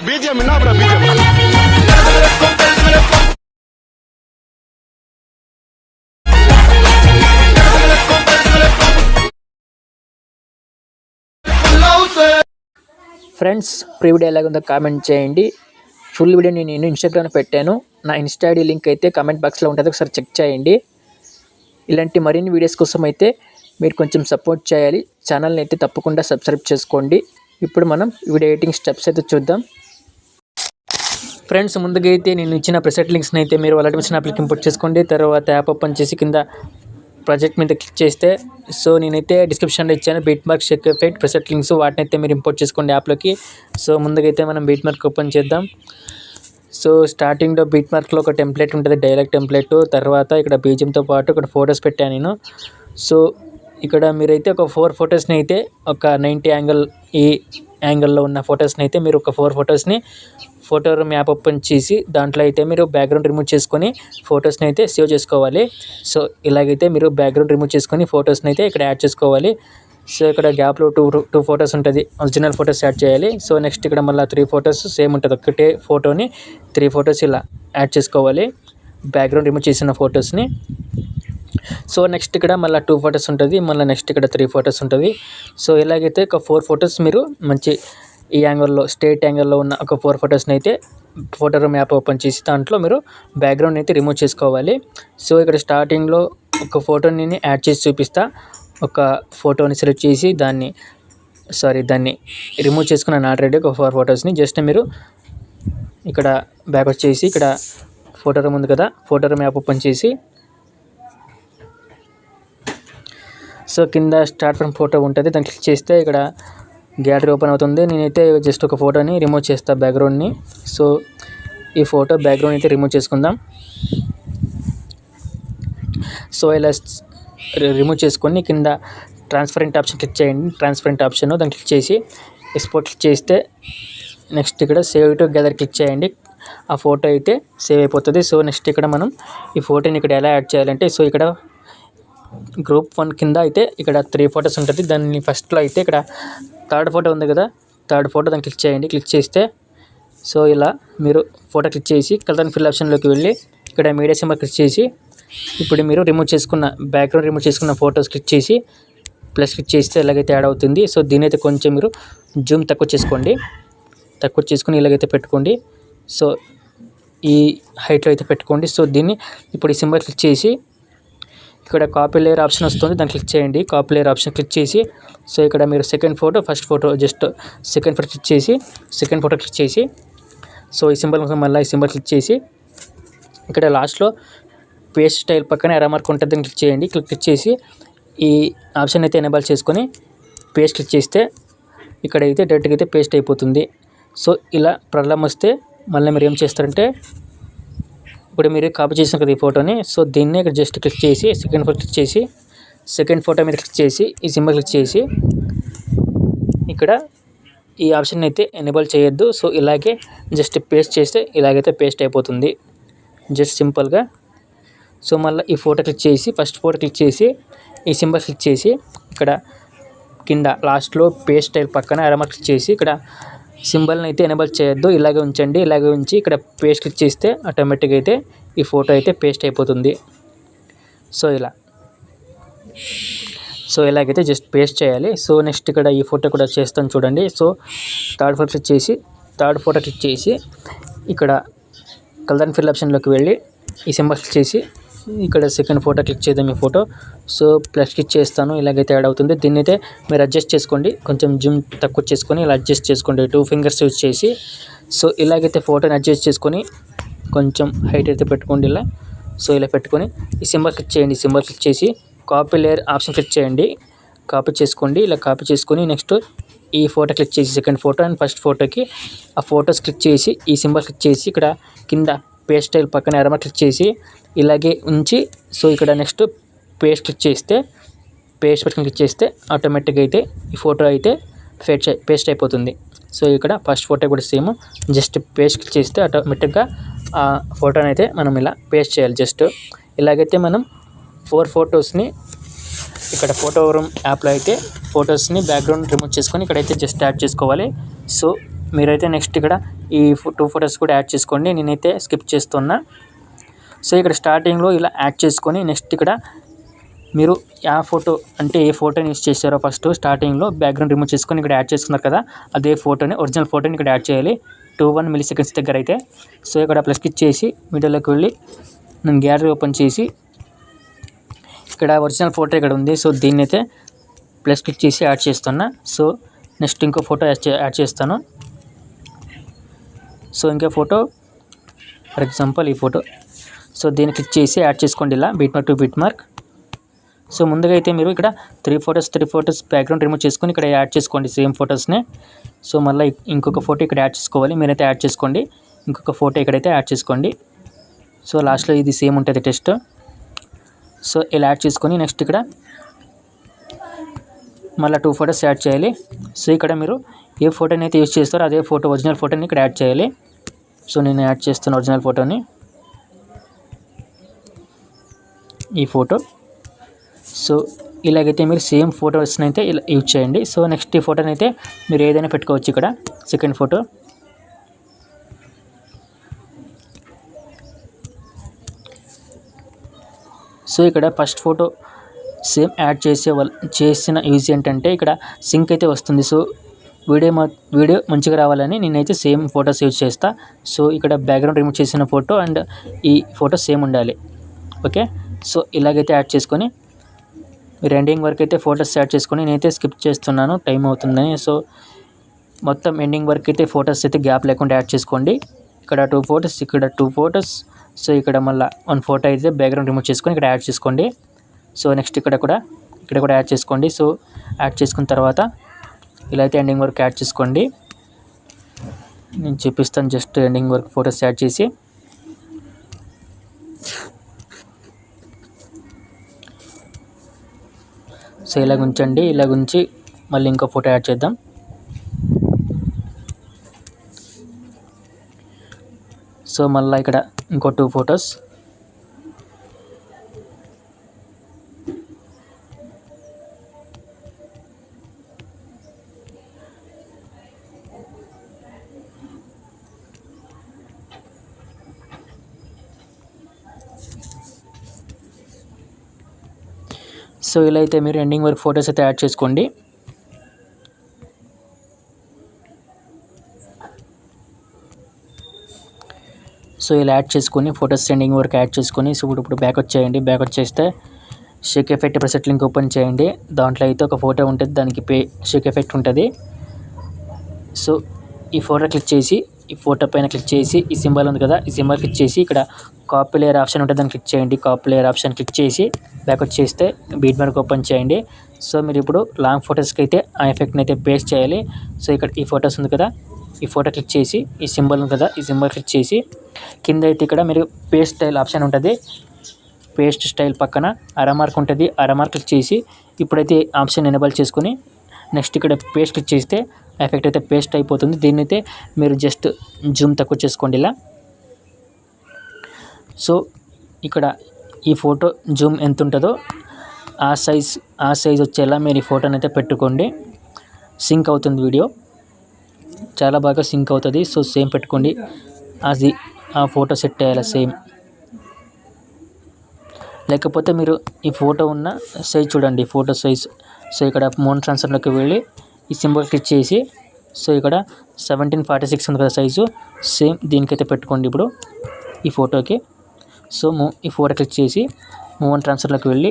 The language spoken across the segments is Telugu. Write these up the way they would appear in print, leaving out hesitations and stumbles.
బీజిఎం విన్నా బ్రో బీజిఎం. ఫ్రెండ్స్, ప్రీవిడియో ఎలాగుందో కామెంట్ చేయండి. ఫుల్ వీడియోని నేను ఇన్స్టాగ్రామ్లో పెట్టాను. నా ఇన్స్టా ఐడి లింక్ అయితే కామెంట్ బాక్స్లో ఉంటుంది, ఒకసారి చెక్ చేయండి. ఇలాంటి మరిన్ని వీడియోస్ కోసం అయితే మీరు కొంచెం సపోర్ట్ చేయాలి. ఛానల్ని అయితే తప్పకుండా సబ్స్క్రైబ్ చేసుకోండి. ఇప్పుడు మనం వీడియో ఎడిటింగ్ స్టెప్స్ అయితే చూద్దాం. ఫ్రెండ్స్, ముందుగా అయితే నేను ఇచ్చిన ప్రెసెట్ లింక్స్ని అయితే మీరు అలాంటి మిషన్ యాప్కి ఇంపోర్ట్ చేసుకోండి. తర్వాత యాప్ ఓపెన్ చేసి కింద ప్రాజెక్ట్ మీద క్లిక్ చేస్తే నేనైతే డిస్క్రిప్షన్లో ఇచ్చాను beat mark, shake effect, preset links, వాటిని అయితే మీరు ఇంపోర్ట్ చేసుకోండి యాప్లోకి. ముందుగా అయితే మనం బీట్ మార్క్ ఓపెన్ చేద్దాం. స్టార్టింగ్లో బీట్ మార్క్లో ఒక టెంప్లెట్ ఉంటుంది, డైలాగ్ టెంప్లెట్. తర్వాత ఇక్కడ బీజియంతో పాటు ఇక్కడ ఫొటోస్ పెట్టాను నేను. ఇక్కడ మీరైతే ఒక 4 ఫొటోస్ని అయితే ఒక 90 యాంగిల్, ఈ యాంగిల్లో ఉన్న ఫొటోస్ని అయితే మీరు ఒక 4 ఫొటోస్ని ఫోటో రూమ్ యాప్ ఓపెన్ చేసి దాంట్లో అయితే మీరు బ్యాక్గ్రౌండ్ రిమూవ్ చేసుకొని ఫొటోస్ని అయితే సేవ్ చేసుకోవాలి. ఇలాగైతే మీరు బ్యాక్గ్రౌండ్ రిమూవ్ చేసుకొని ఫొటోస్ని అయితే ఇక్కడ యాడ్ చేసుకోవాలి. ఇక్కడ గ్యాప్లో టూ ఫొటోస్ ఉంటుంది, ఒరిజినల్ ఫొటోస్ యాడ్ చేయాలి. నెక్స్ట్ ఇక్కడ మళ్ళీ 3 ఫొటోస్ సేమ్ ఉంటుంది, ఒకటే ఫోటోని 3 ఫొటోస్ ఇలా యాడ్ చేసుకోవాలి, బ్యాక్గ్రౌండ్ రిమూవ్ చేసిన ఫొటోస్ని. నెక్స్ట్ ఇక్కడ మళ్ళీ 2 ఫొటోస్ ఉంటుంది, మళ్ళీ నెక్స్ట్ ఇక్కడ 3 ఫొటోస్ ఉంటుంది. ఇలాగైతే ఒక 4 ఫొటోస్ మీరు మంచి ఈ యాంగిల్లో, స్ట్రైట్ యాంగిల్లో ఉన్న ఒక 4 ఫొటోస్ని అయితే ఫోటో రూమ్ యాప్ ఓపెన్ చేసి దాంట్లో మీరు బ్యాక్గ్రౌండ్ అయితే రిమూవ్ చేసుకోవాలి. ఇక్కడ స్టార్టింగ్లో ఒక ఫోటోని యాడ్ చేసి చూపిస్తా. ఒక ఫోటోని సెలెక్ట్ చేసి దాన్ని రిమూవ్ చేసుకున్నాను ఆల్రెడీ ఒక 4 ఫొటోస్ని. జస్ట్ మీరు ఇక్కడ బ్యాక్ వచ్చేసి ఇక్కడ ఫోటో రూమ్ ఉంది కదా, ఫోటో రూమ్ యాప్ ఓపెన్ చేసి కింద స్టార్ట్ ఫ్రమ్ ఫోటో ఉంటుంది, దాన్ని క్లిక్ చేస్తే ఇక్కడ గ్యాలరీ ఓపెన్ అవుతుంది. నేనైతే జస్ట్ ఒక ఫోటోని రిమూవ్ చేస్తాను బ్యాక్గ్రౌండ్ని. ఈ ఫోటో బ్యాక్గ్రౌండ్ అయితే రిమూవ్ చేసుకుందాం. ఇలా రిమూవ్ చేసుకొని కింద ట్రాన్స్పరెంట్ ఆప్షన్ క్లిక్ చేయండి. ట్రాన్స్పరెంట్ ఆప్షన్ దాన్ని క్లిక్ చేసి ఎక్స్పోర్ట్ క్లిక్ చేస్తే నెక్స్ట్ ఇక్కడ సేవ్ టు గ్యాలరీ క్లిక్ చేయండి. ఆ ఫోటో అయితే సేవ్ అయిపోతుంది. నెక్స్ట్ ఇక్కడ మనం ఈ ఫోటోని ఇక్కడ ఎలా యాడ్ చేయాలంటే ఇక్కడ గ్రూప్ 1 కింద అయితే ఇక్కడ 3 ఫొటోస్ ఉంటుంది. దాన్ని ఫస్ట్లో అయితే ఇక్కడ థర్డ్ ఫోటో ఉంది కదా, థర్డ్ ఫోటో దాన్ని క్లిక్ చేయండి. క్లిక్ చేస్తే ఇలా మీరు ఫోటో క్లిక్ చేసి కలర్ అండ్ ఫిల్ ఆప్షన్లోకి వెళ్ళి ఇక్కడ మీడియా సింబల్ క్లిక్ చేసి ఇప్పుడు మీరు బ్యాక్గ్రౌండ్ రిమూవ్ చేసుకున్న ఫొటోస్ క్లిక్ చేసి ప్లస్ క్లిక్ చేస్తే ఎలాగైతే యాడ్ అవుతుంది. దీని అయితే కొంచెం మీరు జూమ్ తక్కువ చేసుకొని ఇలాగైతే పెట్టుకోండి. ఈ హైట్లో అయితే పెట్టుకోండి. దీన్ని ఇప్పుడు ఈ సింబల్ క్లిక్ చేసి ఇక్కడ కాపీ లేయర్ ఆప్షన్ వస్తుంది, దాన్ని క్లిక్ చేయండి. కాపీ లేయర్ ఆప్షన్ క్లిక్ చేసి ఇక్కడ మీరు second photo, first photo, just second photo click చేసి ఈ సింబల్ మళ్ళీ ఈ సింబల్ క్లిక్ చేసి ఇక్కడ లాస్ట్లో పేస్ట్ స్టైల్ పక్కన ఎర్ర మార్క్ ఉంటుంది, దాన్ని క్లిక్ చేయండి. క్లిక్ చేసి ఈ ఆప్షన్ అయితే ఎనేబుల్ చేసుకొని పేస్ట్ క్లిక్ చేస్తే ఇక్కడైతే డైరెక్ట్గా అయితే పేస్ట్ అయిపోతుంది. ఇలా ప్రాబ్లం వస్తే మళ్ళీ మీరు ఏం చేస్తారంటే ఇప్పుడు మీరు కాపీ చేసిన కదా ఈ ఫోటోని, దీన్ని ఇక్కడ జస్ట్ క్లిక్ చేసి సెకండ్ ఫోటో క్లిక్ చేసి సెకండ్ ఫోటో మీద క్లిక్ చేసి ఈ సింబల్ క్లిక్ చేసి ఇక్కడ ఈ ఆప్షన్ అయితే ఎనేబుల్ చేయొద్దు. ఇలాగే జస్ట్ పేస్ట్ చేస్తే ఇలాగైతే పేస్ట్ అయిపోతుంది జస్ట్ సింపుల్గా. మళ్ళీ ఈ ఫోటో క్లిక్ చేసి ఫస్ట్ ఫోటో క్లిక్ చేసి ఈ సింబల్ క్లిక్ చేసి ఇక్కడ కింద లాస్ట్లో పేస్ట్ స్టైల్ పక్కన ఎర్ర మార్క్ క్లిక్ చేసి ఇక్కడ సింబల్ని అయితే ఎనేబుల్ చేయొద్దు, ఇలాగే ఉంచండి. ఇలాగే ఉంచి ఇక్కడ పేస్ట్ క్లిక్ చేస్తే ఆటోమేటిక్గా అయితే ఈ ఫోటో అయితే పేస్ట్ అయిపోతుంది. ఇలా ఇలాగైతే జస్ట్ పేస్ట్ చేయాలి. నెక్స్ట్ ఇక్కడ ఈ ఫోటో కూడా చేస్తాను చూడండి. థర్డ్ ఫోటో క్లిక్ చేసి ఇక్కడ కలర్ అండ్ ఫిల్ ఆప్షన్లోకి వెళ్ళి ఈ సింబల్ క్లిక్ చేసి ఇక్కడ సెకండ్ ఫోటో క్లిక్ చేద్దాం. ఈ ఫోటో ప్లస్ క్లిక్ చేస్తాను, ఇలాగైతే యాడ్ అవుతుంది. దీన్ని అయితే మీరు అడ్జస్ట్ చేసుకోండి, కొంచెం జూమ్ తక్కువ చేసుకొని ఇలా అడ్జస్ట్ చేసుకోండి 2 ఫింగర్స్ యూజ్ చేసి. ఇలాగైతే ఫోటోని అడ్జస్ట్ చేసుకొని కొంచెం హైట్ అయితే పెట్టుకోండి ఇలా. ఇలా పెట్టుకొని ఈ సింబల్ క్లిక్ చేయండి. సింబల్ క్లిక్ చేసి కాపీ లేయర్ ఆప్షన్ క్లిక్ చేయండి, కాపీ చేసుకోండి. ఇలా కాపీ చేసుకొని నెక్స్ట్ ఈ ఫోటో క్లిక్ చేసి సెకండ్ ఫోటో అండ్ ఫస్ట్ ఫోటోకి ఆ ఫొటోస్ క్లిక్ చేసి ఈ సింబల్ క్లిక్ చేసి ఇక్కడ కింద పేస్ట్ స్టైల్ పక్కన ఎర్ర మార్క్ క్లిక్ చేసి ఇలాగే ఉంచి ఇక్కడ నెక్స్ట్ పేస్ట్ క్లిక్ చేస్తే పేస్ట్ బటన్ క్లిక్ చేస్తే ఆటోమేటిక్గా అయితే ఈ ఫోటో అయితే పేస్ట్ అయిపోతుంది. ఇక్కడ ఫస్ట్ ఫోటో కూడా సేమ్, జస్ట్ పేస్ట్ క్లిక్ చేస్తే ఆటోమేటిక్గా ఆ ఫోటోని అయితే మనం ఇలా పేస్ట్ చేయాలి. జస్ట్ ఇలాగైతే మనం 4 ఫొటోస్ని ఇక్కడ ఫోటో రూమ్ యాప్లో అయితే ఫొటోస్ని బ్యాక్గ్రౌండ్ రిమూవ్ చేసుకొని ఇక్కడైతే జస్ట్ యాడ్ చేసుకోవాలి. మీరైతే నెక్స్ట్ ఇక్కడ ఈ 2 ఫొటోస్ కూడా యాడ్ చేసుకోండి. నేనైతే స్కిప్ చేస్తున్నా. సో ఇక్కడ స్టార్టింగ్లో ఇలా యాడ్ చేసుకొని నెక్స్ట్ ఇక్కడ మీరు ఫోటో అంటే ఏ ఫోటోని యూస్ చేశారో ఫస్ట్ స్టార్టింగ్లో బ్యాక్గ్రౌండ్ రిమూవ్ చేసుకొని ఇక్కడ యాడ్ చేసుకున్నారు కదా, అదే ఫోటోని ఒరిజినల్ ఫోటోని ఇక్కడ యాడ్ చేయాలి 2-1 మిల్లీ-సెకండ్స్ దగ్గర అయితే. సో ఇక్కడ ప్లస్ క్లిక్ చేసి మీడియాలోకి వెళ్ళి నేను గ్యాలరీ ఓపెన్ చేసి ఇక్కడ ఒరిజినల్ ఫోటో ఇక్కడ ఉంది. సో దీన్ని అయితే ప్లస్ క్లిక్ చేసి యాడ్ చేస్తున్నా. సో నెక్స్ట్ ఇంకో ఫోటో యాడ్ చేస్తాను. సో ఇంకో ఫోటో ఫర్ ఎగ్జాంపుల్ ఈ ఫోటో. సో దీన్ని క్లిక్ చేసి యాడ్ చేసుకోండి ఇలా బిట్మార్క్ టు బిట్మార్క్. సో ముందుగా అయితే మీరు ఇక్కడ 3 ఫొటోస్ బ్యాక్గ్రౌండ్ రిమూవ్ చేసుకొని ఇక్కడ యాడ్ చేసుకోండి సేమ్ ఫొటోస్ని. సో మళ్ళీ ఇంకొక ఫోటో ఇక్కడ యాడ్ చేసుకోవాలి. మీరైతే యాడ్ చేసుకోండి. ఇంకొక ఫోటో ఇక్కడైతే యాడ్ చేసుకోండి. సో లాస్ట్లో ఇది సేమ్ ఉంటుంది టెస్ట్. సో ఇలా యాడ్ చేసుకొని నెక్స్ట్ ఇక్కడ మళ్ళీ 2 ఫొటోస్ యాడ్ చేయాలి. సో ఇక్కడ మీరు ఏ ఫోటోని అయితే యూజ్ చేస్తారో అదే ఫోటో ఒరిజినల్ ఫోటోని ఇక్కడ యాడ్ చేయాలి. సో నేను యాడ్ చేస్తున్న ఒరిజినల్ ఫోటోని ఈ ఫోటో. సో ఇలాగైతే మీరు సేమ్ ఫొటోస్ని అయితే ఇలా యూజ్ చేయండి. సో నెక్స్ట్ ఈ ఫోటోని అయితే మీరు ఏదైనా పెట్టుకోవచ్చు. ఇక్కడ సెకండ్ ఫోటో. సో ఇక్కడ ఫస్ట్ ఫోటో సేమ్ యాడ్ చేసిన యూజ్ ఏంటంటే ఇక్కడ సింక్ అయితే వస్తుంది. సో వీడియో మంచిగా రావాలని నేనైతే సేమ్ ఫొటోస్ యూజ్ చేస్తా. సో ఇక్కడ బ్యాక్గ్రౌండ్ రిమూవ్ చేసిన ఫోటో అండ్ ఈ ఫోటో సేమ్ ఉండాలి. ఓకే. సో ఇలాగైతే యాడ్ చేసుకొని మీరు ఎండింగ్ వరకు అయితే ఫొటోస్ యాడ్ చేసుకొని నేనైతే స్కిప్ చేస్తున్నాను టైం అవుతుందని. సో మొత్తం ఎండింగ్ వరకు అయితే ఫొటోస్ అయితే గ్యాప్ లేకుండా యాడ్ చేసుకోండి. ఇక్కడ 2 ఫొటోస్, ఇక్కడ 2 ఫొటోస్. సో ఇక్కడ మళ్ళీ 1 ఫోటో అయితే బ్యాక్గ్రౌండ్ రిమూవ్ చేసుకొని ఇక్కడ యాడ్ చేసుకోండి. సో నెక్స్ట్ ఇక్కడ కూడా యాడ్ చేసుకోండి. సో యాడ్ చేసుకున్న తర్వాత ఇలా అయితే ఎండింగ్ వరకు యాడ్ చేసుకోండి. నేను చూపిస్తాను జస్ట్ ఎండింగ్ వరకు ఫొటోస్ యాడ్ చేసి. సో ఇలాగ ఉంచండి. ఇలాగ ఉంచి మళ్ళీ ఇంకో ఫోటో యాడ్ చేద్దాం. సో మళ్ళీ ఇక్కడ ఇంకో 2 ఫొటోస్. సో ఇలా అయితే మీరు ఎండింగ్ వరకు ఫొటోస్ అయితే యాడ్ చేసుకోండి. సో ఇలా యాడ్ చేసుకొని ఫొటోస్ ఎండింగ్ వరకు యాడ్ చేసుకొని సో ఇప్పుడు బ్యాక్ వచ్చేయండి. బ్యాక్ వచ్చేస్తే Sheikh effect preset link open చేయండి. దాంట్లో అయితే ఒక ఫోటో ఉంటుంది, దానికి షేక్ ఎఫెక్ట్ ఉంటుంది. సో ఈ ఫోటో క్లిక్ చేసి ఈ ఫోటో పైన క్లిక్ చేసి ఈ సింబల్ ఉంది కదా, ఈ సింబల్ క్లిక్ చేసి ఇక్కడ కాపీ లేయర్ ఆప్షన్ ఉంటుంది, దాన్ని క్లిక్ చేయండి. కాపీ లేయర్ ఆప్షన్ క్లిక్ చేసి బ్యాక్ వచ్చేస్తే బిట్మార్క్ ఓపెన్ చేయండి. సో మీరు ఇప్పుడు లాంగ్ ఫొటోస్కి అయితే ఆ ఎఫెక్ట్ని అయితే పేస్ట్ చేయాలి. సో ఇక్కడ ఈ ఫొటోస్ ఉంది కదా, ఈ ఫోటో క్లిక్ చేసి ఈ సింబల్ ఉంది కదా, ఈ సింబల్ క్లిక్ చేసి కింద అయితే ఇక్కడ మీరు పేస్ట్ స్టైల్ ఆప్షన్ ఉంటుంది. పేస్ట్ స్టైల్ పక్కన అరమార్క్ ఉంటుంది, అరమార్క్ క్లిక్ చేసి ఇప్పుడైతే ఆప్షన్ ఎనేబుల్ చేసుకొని నెక్స్ట్ ఇక్కడ పేస్ట్ క్లిక్ చేస్తే ఎఫెక్ట్ అయితే పేస్ట్ అయిపోతుంది. దీన్ని అయితే మీరు జస్ట్ జూమ్ తక్కువ చేసుకోండి ఇలా. సో ఇక్కడ ఈ ఫోటో జూమ్ ఎంత ఉంటుందో ఆ సైజ్ వచ్చేలా మీరు ఈ ఫోటోని అయితే పెట్టుకోండి. సింక్ అవుతుంది, వీడియో చాలా బాగా సింక్ అవుతుంది. సో సేమ్ పెట్టుకోండి, అది ఆ ఫోటో సెట్ అయ్యేలా సేమ్. లేకపోతే మీరు ఈ ఫోటో ఉన్న సైజ్ చూడండి, ఫోటో సైజ్. సో ఇక్కడ మోన్ ట్రాన్స్ఫర్లోకి వెళ్ళి ఈ సింబల్ క్లిక్ చేసి సో ఇక్కడ 1746 ఉంది కదా సైజు, సేమ్ దీనికైతే పెట్టుకోండి ఇప్పుడు ఈ ఫోటోకి. సో ఈ ఫోటో క్లిక్ చేసి మోన్ ట్రాన్స్ఫర్లోకి వెళ్ళి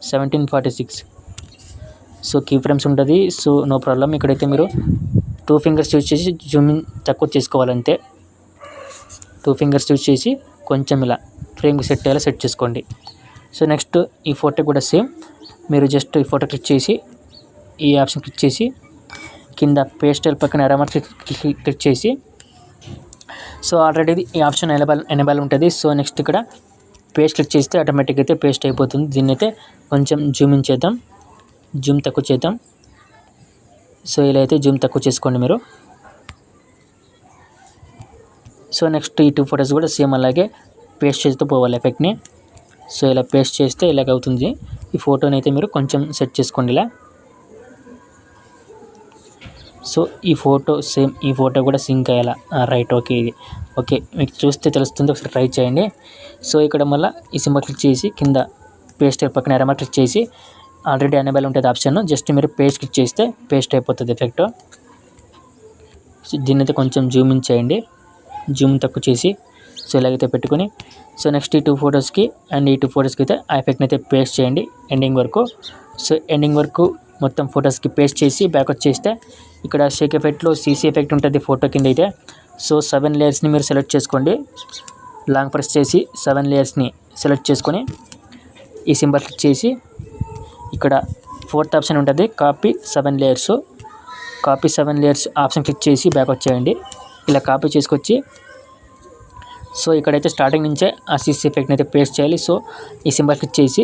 1746. సో కీ ఫ్రేమ్స్ ఉంటుంది. So no problem. ఇక్కడైతే మీరు 2 ఫింగర్స్ యూజ్ చేసి జూమింగ్ తక్కువ చేసుకోవాలంతే. 2 ఫింగర్స్ యూజ్ చేసి కొంచెం ఇలా ఫ్రేమ్కి సెట్ అయ్యేలా సెట్ చేసుకోండి. సో నెక్స్ట్ ఈ ఫోటో కూడా సేమ్. మీరు జస్ట్ ఈ ఫోటో క్లిక్ చేసి ఈ ఆప్షన్ క్లిక్ చేసి కింద పేస్ట్ స్టైల్ పక్కన అరమార్క్ క్లిక్ చేసి సో ఆల్రెడీ ఈ ఆప్షన్ ఎనేబుల్ ఉంటుంది. సో నెక్స్ట్ ఇక్కడ పేస్ట్ క్లిక్ చేస్తే ఆటోమేటిక్గా అయితే పేస్ట్ అయిపోతుంది. దీన్ని అయితే కొంచెం జూమింగ్ చేద్దాం, జూమ్ తక్కువ చేద్దాం. సో ఇలా అయితే జూమ్ తక్కువ చేసుకోండి మీరు. సో నెక్స్ట్ ఈ 2 ఫొటోస్ కూడా సేమ్ అలాగే పేస్ట్ చేస్తూ పోవాలి ఎఫెక్ట్ని. సో ఇలా పేస్ట్ చేస్తే ఇలాగ అవుతుంది. ఈ ఫోటోని అయితే మీరు కొంచెం సెట్ చేసుకోండి ఇలా. సో ఈ ఫోటో సేమ్ ఈ ఫోటో కూడా సింక్ అయ్యేలా రైట్ ఓకే ఇది ఓకే మీకు చూస్తే తెలుస్తుంది, ఒకసారి ట్రై చేయండి. సో ఇక్కడ మళ్ళీ ఈ సింబల్ క్లిక్ చేసి కింద పేస్ట్ పక్కన ఎరమా క్లిక్ చేసి ఆల్రెడీ ఎనేబుల్ ఉంటుంది ఆప్షన్, జస్ట్ మీరు పేస్ట్ క్లిక్ చేస్తే పేస్ట్ అయిపోతుంది ఎఫెక్ట్. దీన్ని అయితే కొంచెం జూమ్ ఇన్ చేయండి, జూమ్ తక్కువ చేసి సో ఇలాగైతే పెట్టుకొని సో నెక్స్ట్ ఈ 2 ఫొటోస్కి అండ్ ఈ 2 ఫొటోస్కి అయితే ఆ ఎఫెక్ట్ని అయితే పేస్ట్ చేయండి ఎండింగ్ వరకు. సో ఎండింగ్ వరకు మొత్తం ఫొటోస్కి పేస్ట్ చేసి బ్యాక్ వచ్చేస్తే ఇక్కడ షేక్ ఎఫెక్ట్లో సీసీ ఎఫెక్ట్ ఉంటుంది ఫోటో కింద అయితే. సో 7 లేయర్స్ని మీరు సెలెక్ట్ చేసుకోండి, లాంగ్ ప్రెస్ చేసి 7 లేయర్స్ని సెలెక్ట్ చేసుకొని ఈ సింబల్ క్లిక్ చేసి ఇక్కడ 4th ఆప్షన్ ఉంటుంది copy 7 layers. Copy 7 layers option click చేసి బ్యాక్ వచ్చేయండి. ఇలా కాపీ చేసుకొచ్చి సో ఇక్కడైతే స్టార్టింగ్ నుంచే ఆ సీసీ ఎఫెక్ట్ని అయితే పేస్ట్ చేయాలి. సో ఈ సింబల్ క్లిక్ చేసి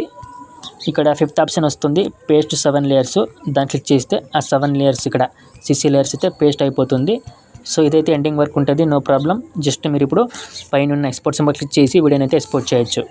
ఇక్కడ 5th ఆప్షన్ వస్తుంది పేస్ట్ 7 లేయర్స్, దాన్ని క్లిక్ చేస్తే ఆ 7 లేయర్స్ ఇక్కడ సీసీ లేయర్స్ అయితే పేస్ట్ అయిపోతుంది. సో ఇదైతే ఎండింగ్ వరకు ఉంటుంది, నో ప్రాబ్లం. జస్ట్ మీరు ఇప్పుడు పైన ఎక్స్పోర్ట్ సింబల్ క్లిక్ చేసి వీడియోని అయితే ఎక్స్పోర్ట్ చేయొచ్చు.